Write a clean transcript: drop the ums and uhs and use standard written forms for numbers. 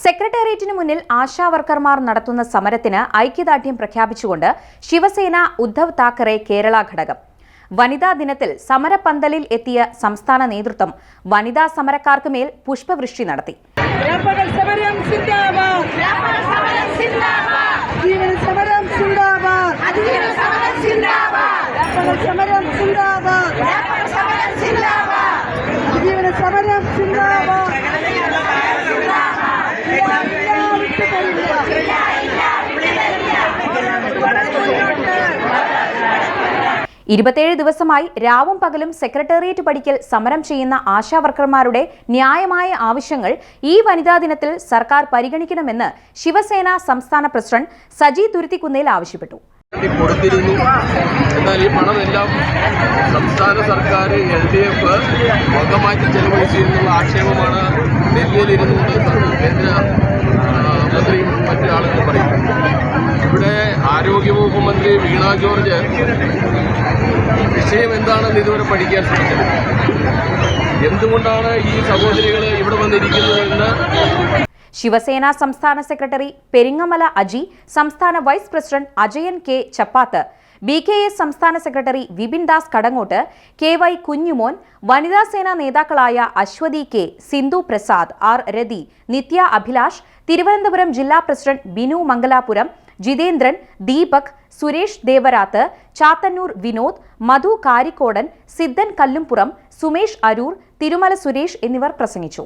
സെക്രട്ടേറിയറ്റിന് മുന്നിൽ ആശാവർക്കർമാർ നടത്തുന്ന സമരത്തിന് ഐക്യദാർഢ്യം പ്രഖ്യാപിച്ചുകൊണ്ട് ശിവസേന ഉദ്ധവ് താക്കറെ കേരള ഘടകം. വനിതാ ദിനത്തിൽ സമരപന്തലിൽ എത്തിയ സംസ്ഥാന നേതൃത്വം വനിതാ സമരക്കാർക്ക് മേൽ പുഷ്പവൃഷ്ടി നടത്തി. ദിവസമായി രാവും പകലും സെക്രട്ടേറിയറ്റ് പടിക്കൽ സമരം ചെയ്യുന്ന ആശാവർക്കർമാരുടെ ന്യായമായ ആവശ്യങ്ങൾ ഈ വനിതാ ദിനത്തിൽ സർക്കാർ പരിഗണിക്കണമെന്ന് ശിവസേന സംസ്ഥാന പ്രസിഡന്റ് സജി തുരുത്തിക്കുന്നേൽ ആവശ്യപ്പെട്ടു. എന്നാൽ ഈ പണമെല്ലാം സംസ്ഥാന സർക്കാർ LDF മൊത്തമാറ്റി ചെലവഴിച്ചിരുന്നുള്ള ആക്ഷേപമാണ് ഡൽഹിയിലിരുന്നുകൊണ്ട് കേന്ദ്ര മന്ത്രിയും മറ്റു ആളുകൾ പറയുന്നത്. ഇവിടെ ആരോഗ്യവകുപ്പ് മന്ത്രി വീണ ജോർജ് വിഷയം എന്താണെന്ന് ഇതുവരെ പഠിക്കാൻ ശ്രമിച്ചത്. എന്തുകൊണ്ടാണ് ഈ സഹോദരികൾ ഇവിടെ വന്നിരിക്കുന്നതെന്ന് ശിവസേന സംസ്ഥാന സെക്രട്ടറി പെരിങ്ങമല അജി, സംസ്ഥാന വൈസ് പ്രസിഡന്റ് അജയൻ കെ ചപ്പാത്ത്, BKS സംസ്ഥാന സെക്രട്ടറി വിപിൻ ദാസ് കടങ്ങോട്ട്, KY കുഞ്ഞുമോൻ, വനിതാ സേനാ നേതാക്കളായ അശ്വതി K, സിന്ധു പ്രസാദ്, R രതി, നിത്യ അഭിലാഷ്, തിരുവനന്തപുരം ജില്ലാ പ്രസിഡന്റ് ബിനു മംഗലാപുരം, ജിതേന്ദ്രൻ, ദീപക്, സുരേഷ് ദേവരാത്ത്, ചാത്തന്നൂർ വിനോദ്, മധു കാരിക്കോടൻ, സിദ്ധൻ കല്ലുംപുറം, സുമേഷ് അരൂർ, തിരുമല സുരേഷ് എന്നിവർ പ്രസംഗിച്ചു.